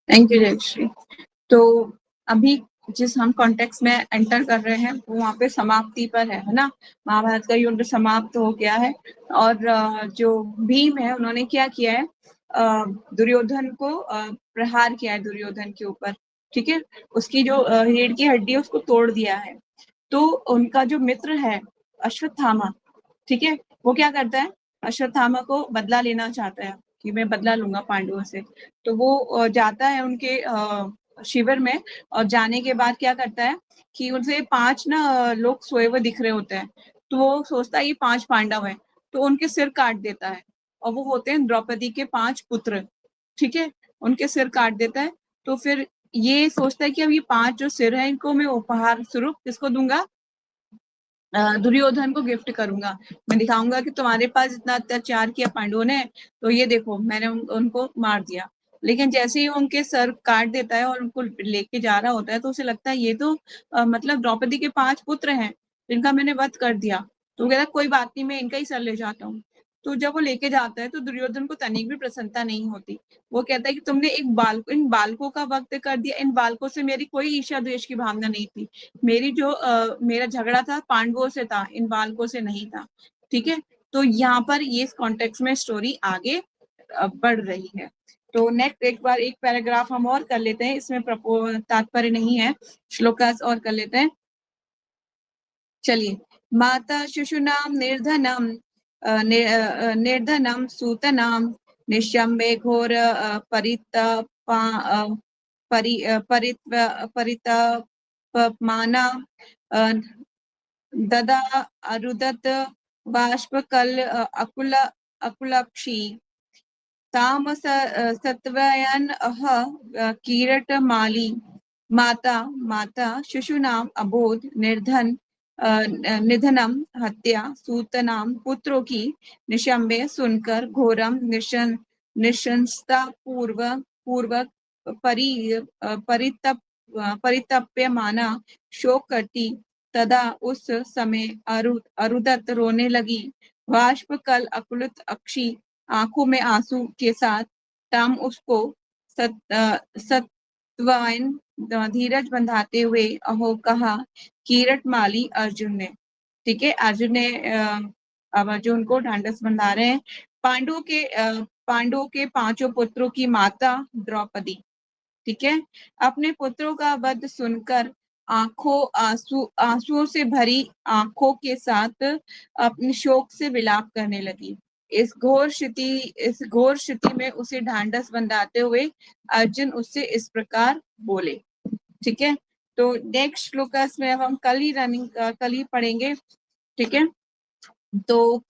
[SPEAKER 1] Thank you Jayashree. तो अभी जिस हम कॉन्टेक्स्ट में एंटर कर रहे हैं वो वहाँ पे समाप्ति पर है ना। महाभारत का युद्ध समाप्त हो गया है और जो भीम है उन्होंने क्या किया है, दुर्योधन को प्रहार किया है दुर्योधन के ऊपर, ठीक है। उसकी जो रीढ़ की हड्डी है उसको तोड़ दिया है। तो उनका जो मित्र है अश्वत्थामा, ठीक है, वो क्या करता है, अश्वत्थामा को बदला लेना चाहता है कि मैं बदला लूंगा पांडवों से। तो वो जाता है उनके शिविर में और जाने के बाद क्या करता है कि उनसे 5 ना लोग सोए हुए दिख रहे होते हैं। तो वो सोचता है ये 5 पांडव हैं, तो उनके सिर काट देता है और वो होते हैं द्रौपदी के 5 पुत्र, ठीक है। उनके सिर काट देता है। तो फिर ये सोचता है कि अब ये 5 जो सिर हैं इनको मैं उपहार स्वरूप किसको दूंगा, दुर्योधन को गिफ्ट करूंगा। मैं दिखाऊंगा कि तुम्हारे पास इतना अत्याचार किया पांडवों ने, तो ये देखो मैंने उनको मार दिया। लेकिन जैसे ही उनके सर काट देता है और उनको लेके जा रहा होता है तो उसे लगता है ये तो मतलब द्रौपदी के 5 पुत्र हैं जिनका मैंने वध कर दिया। तो वो कहता कोई बात नहीं, मैं इनका ही सर ले जाता हूँ। तो जब वो लेके जाता है तो दुर्योधन को तनिक भी प्रसन्नता नहीं होती। वो कहता है कि तुमने इन बालकों का वक्त कर दिया, इन बालकों से मेरी कोई ईर्ष्या द्वेष की भावना नहीं थी। मेरा झगड़ा था पांडवों से था, इन बालकों से नहीं था, ठीक है। तो यहाँ पर ये इस कॉन्टेक्स्ट में स्टोरी आगे बढ़ रही है। तो नेक्स्ट एक बार एक पैराग्राफ हम और कर लेते हैं, इसमें तात्पर्य नहीं है, श्लोकास और कर लेते हैं। चलिए, माता शिशूनाम निर्धनम निर्धनम सूतनाम निशम्बे घोर परितपा परितपमाना ददा अरुदत बाष्पकल अकुल अकुलक्षी तामस सत्वयन अह कीरटमाली माता माता शिशूनाम अबोध निर्धन निधनम हत्या सूतनाम पुत्रों की निशंबे सुनकर घोरम निशंसता पूर्वक परितप्यमाना शोक करती। तदा उस समय अरुदत रोने लगी। बाष्प कल अकुलित अक्षी आंखों में आंसू के साथ ताम उसको सत त्वयं धीरज बंधाते हुए अहो कहा कीरट माली अर्जुन ने। ठीक है, अर्जुन ने अब अर्जुन को ढांढस बंधा रहे हैं। पांडवों के पांचों पुत्रों की माता द्रौपदी, ठीक है, अपने पुत्रों का वध सुनकर आंसुओं से भरी आंखों के साथ अपने शोक से विलाप करने लगी। इस घोर स्थिति में उसे ढांढस बंधाते हुए अर्जुन उससे इस प्रकार बोले। ठीक है, तो नेक्स्ट श्लोकस में अब हम कल ही पढ़ेंगे। ठीक है, तो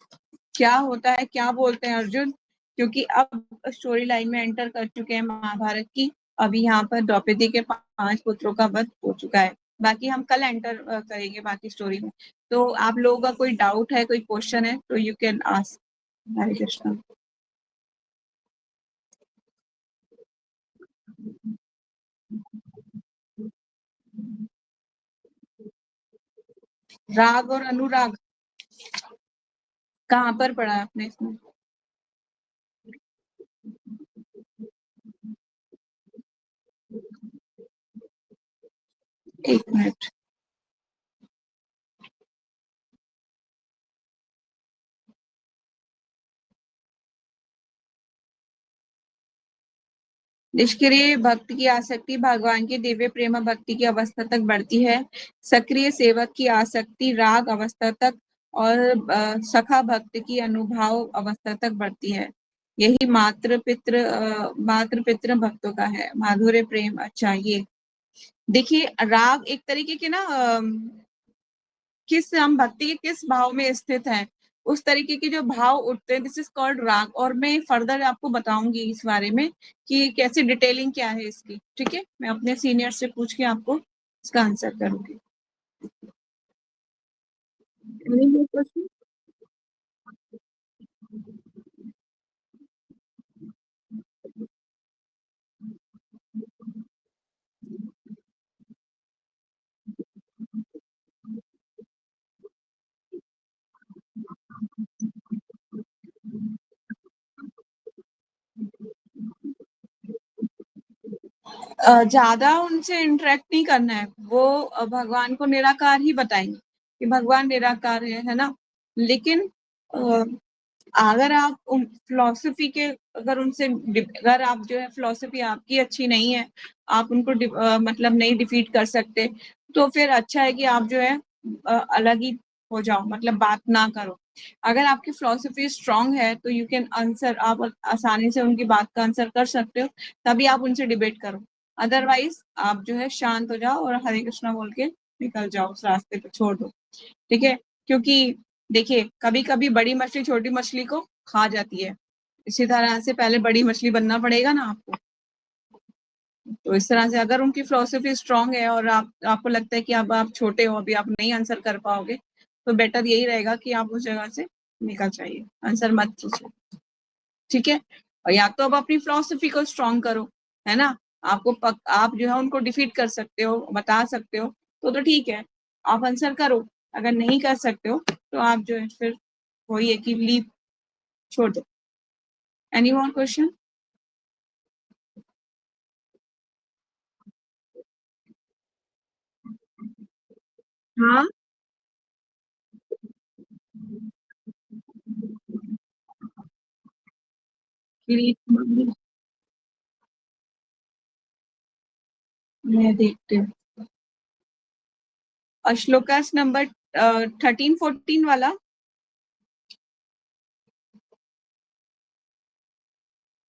[SPEAKER 1] क्या होता है, क्या बोलते हैं अर्जुन, क्योंकि अब स्टोरी लाइन में एंटर कर चुके हैं महाभारत की। अभी यहाँ पर द्रौपदी के 5 पुत्रों का वध हो चुका है। बाकी हम कल एंटर करेंगे बाकी स्टोरी में। तो आप लोगों का कोई डाउट है, कोई क्वेश्चन है तो यू कैन आस्क। हरे कृष्णा। राग और अनुराग कहाँ पर पढ़ा है आपने इसमें? एक मिनट। निष्क्रिय भक्त की आसक्ति भगवान के दिव्य प्रेम भक्ति की अवस्था तक बढ़ती है। सक्रिय सेवक की आसक्ति राग अवस्था तक और सखा भक्त की अनुभाव अवस्था तक बढ़ती है। यही मात्र पितृ भक्तों का है माधुर्य प्रेम। अच्छा, ये देखिए, राग एक तरीके के ना किस हम भक्ति के किस भाव में स्थित हैं, उस तरीके के जो भाव उठते हैं, दिस इज कॉल्ड राग। और मैं फर्दर आपको बताऊंगी इस बारे में कि कैसे डिटेलिंग क्या है इसकी। ठीक है, मैं अपने सीनियर से पूछ के आपको इसका आंसर करूंगी। Any more question? ज्यादा उनसे इंटरेक्ट नहीं करना है। वो भगवान को निराकार ही बताएंगे कि भगवान निराकार है ना। लेकिन अ, अगर आप फिलोसफी के अगर उनसे अगर आप जो है फिलोसफी आपकी अच्छी नहीं है, आप उनको मतलब नहीं डिफीट कर सकते, तो फिर अच्छा है कि आप जो है अलग ही हो जाओ, मतलब बात ना करो। अगर आपकी फिलोसफी स्ट्रांग है तो यू कैन आंसर, आप आसानी से उनकी बात का आंसर कर सकते हो, तभी आप उनसे डिबेट करो। अदरवाइज आप जो है शांत हो जाओ और हरे कृष्णा बोल के निकल जाओ, उस रास्ते पे छोड़ दो। ठीक है, क्योंकि देखिए, कभी कभी बड़ी मछली छोटी मछली को खा जाती है। इसी तरह से पहले बड़ी मछली बनना पड़ेगा ना आपको। तो इस तरह से अगर उनकी फिलोसफी स्ट्रांग है और आपको लगता है कि अब आप छोटे हो, अभी आप नहीं आंसर कर पाओगे, तो बेटर यही रहेगा कि आप उस जगह से निकल जाइए, आंसर मत कीजिए। ठीक है, और या तो अब अपनी फिलोसफी को स्ट्रांग करो, है ना। आप जो है उनको डिफीट कर सकते हो, बता सकते हो, तो ठीक है, आप आंसर करो। अगर नहीं कर सकते हो तो आप जो है फिर वही है कि लीव, छोड़ दो। Any more question? हाँ, मैं देखती हूँ। श्लोकास नंबर 13-14 वाला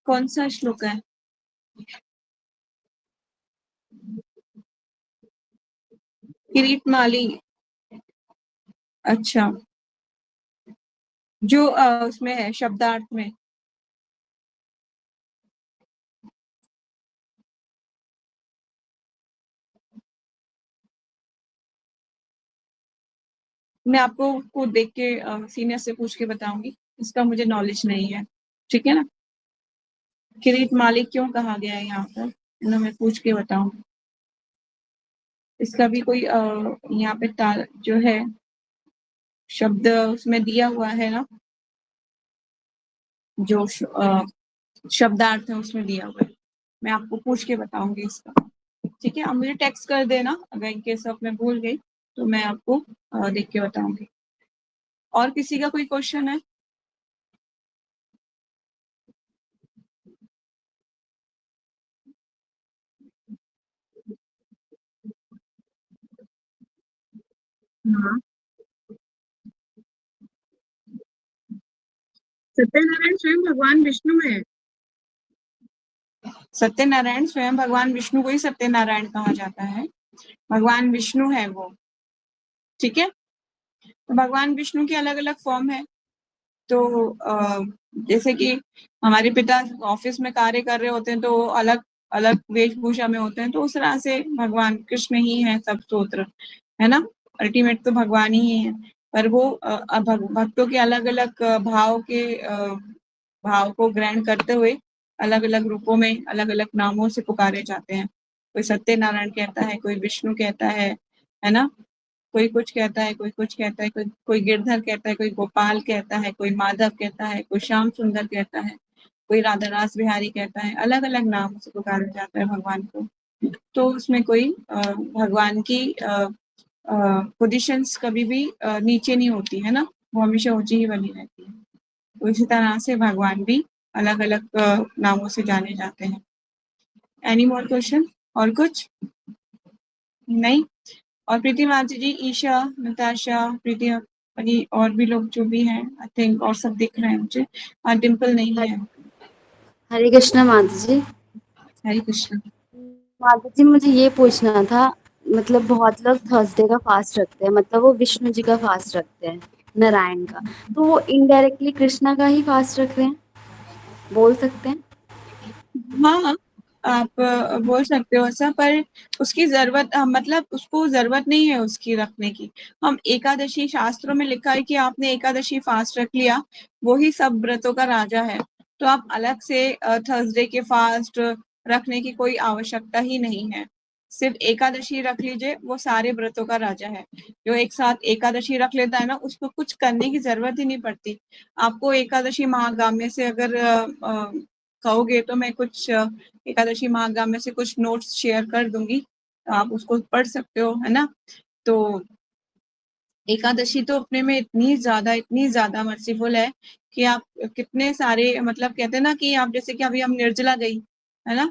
[SPEAKER 1] कौन सा श्लोक है? किरीटमाली। अच्छा, जो उसमें है शब्दार्थ में। मैं आपको को देख के सीनियर से पूछ के बताऊंगी, इसका मुझे नॉलेज नहीं है। ठीक है ना, किरीट मालिक क्यों कहा गया है यहाँ पर, ना मैं पूछ के बताऊंगी। इसका भी कोई यहाँ पे जो है शब्द उसमें दिया हुआ है ना, जो शब्दार्थ है उसमें दिया हुआ है। मैं आपको पूछ के बताऊंगी इसका। ठीक है, आप मुझे टेक्स्ट कर देना अगर इन केस ऑफ मैं भूल गई तो मैं आपको देख के बताऊंगी। और किसी का कोई क्वेश्चन है? हाँ, सत्यनारायण स्वयं भगवान विष्णु है। सत्यनारायण स्वयं भगवान विष्णु को ही सत्यनारायण कहा जाता है, भगवान विष्णु है वो। ठीक है, तो भगवान विष्णु की अलग अलग फॉर्म है। तो जैसे कि हमारे पिता ऑफिस में कार्य कर रहे होते हैं तो अलग अलग वेशभूषा में होते हैं, तो उस तरह से भगवान कृष्ण ही है सब स्तोत्र, है ना। अल्टीमेट तो भगवान ही है, पर वो भक्तों के अलग अलग भाव को ग्रहण करते हुए अलग अलग रूपों में अलग अलग नामों से पुकारे जाते हैं। कोई सत्यनारायण कहता है, कोई विष्णु कहता है ना, कोई कुछ कहता है, कोई कुछ कहता है, कोई कोई गिरधर कहता है, कोई गोपाल कहता है, कोई माधव कहता है, कोई श्याम सुंदर कहता है, कोई राधा रास बिहारी कहता है। अलग अलग नाम से पुकारा जाता है भगवान को। तो उसमें कोई भगवान की पोजीशंस कभी भी नीचे नहीं होती है ना, वो हमेशा ऊंची ही बनी रहती है। तो इसी तरह से भगवान भी अलग अलग नामों से जाने जाते हैं। Any more question? और कुछ नहीं? और प्रीति मानसी जी, ईशा, नताशा, प्रीति और भी लोग जो भी हैं आई थिंक, और सब दिख रहे हैं मुझे। डिम्पल नहीं है।
[SPEAKER 2] हरे कृष्णा माता जी।
[SPEAKER 1] हरे कृष्ण।
[SPEAKER 2] माता जी मुझे ये पूछना था, मतलब बहुत लोग थर्सडे का फास्ट रखते हैं, मतलब वो विष्णु जी का फास्ट रखते हैं, नारायण का, तो वो इनडायरेक्टली कृष्णा का ही फास्ट रख रहे हैं, बोल सकते हैं?
[SPEAKER 1] हाँ, आप बोल सकते हो ऐसा, पर उसकी जरूरत मतलब उसको जरूरत नहीं है उसकी रखने की। हम एकादशी, शास्त्रों में लिखा है कि आपने एकादशी फास्ट रख लिया, वो ही सब व्रतों का राजा है। तो आप अलग से थर्सडे के फास्ट रखने की कोई आवश्यकता ही नहीं है। सिर्फ एकादशी रख लीजिए, वो सारे व्रतों का राजा है। जो एक साथ एकादशी रख लेता है ना, उसको कुछ करने की जरूरत ही नहीं पड़ती। आपको एकादशी महागाम्य से अगर कहोगे तो मैं कुछ एकादशी महागाम्य से कुछ नोट्स शेयर कर दूंगी, तो आप उसको पढ़ सकते हो, है ना। तो एकादशी तो अपने में इतनी ज्यादा मर्सीफुल है कि आप कितने सारे, मतलब कहते हैं ना कि आप जैसे कि अभी हम निर्जला गई, है ना,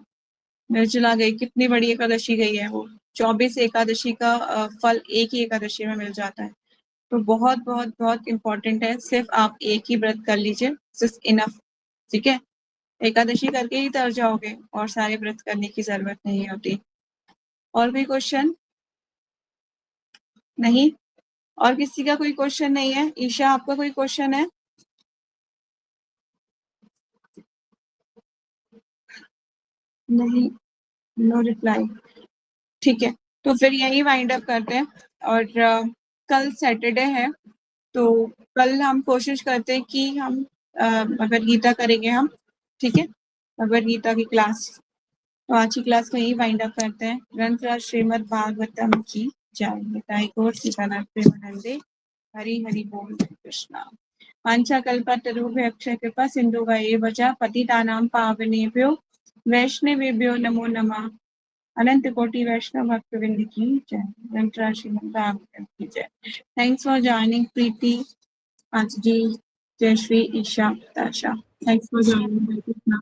[SPEAKER 1] निर्जला गई कितनी बड़ी एकादशी गई है वो। 24 एकादशी का फल एक ही एकादशी में मिल जाता है। तो बहुत बहुत बहुत इंपॉर्टेंट है, सिर्फ आप एक ही व्रत कर लीजिए, जस्ट इनफ। ठीक है, एकादशी करके ही तर जाओगे और सारे व्रत करने की जरूरत नहीं होती। और कोई क्वेश्चन? नहीं? और किसी का कोई क्वेश्चन नहीं है? ईशा, आपका कोई क्वेश्चन है? नहीं, नो रिप्लाई। ठीक है, तो फिर यही वाइंड अप करते हैं। और कल सैटरडे है, तो कल हम कोशिश करते हैं कि हम भगवद गीता करेंगे हम। ठीक है, भगवद गीता की क्लास। तो आज की क्लास को यही वाइंड अप करते हैं। ग्रंथराज श्रीमद् भागवतम की जय। निताई गौर सीतानाथ प्रेमानंदे। हरि हरि बोल। हरे कृष्णा। वाञ्छाकल्पतरुभ्यश्च कृपा सिन्धुभैः च पतितानां पावनेभ्यो वैष्णवेभ्यो नमो नमः। अनंत कोटि वैष्णव भक्तवृंद की जय। ग्रंथराज श्रीमद् भागवतम की जय। थैंक्स फॉर जॉइनिंग प्रीति, आज जी, जय श्री ईशा, ताशा। Thanks for joining. Hare Krishna.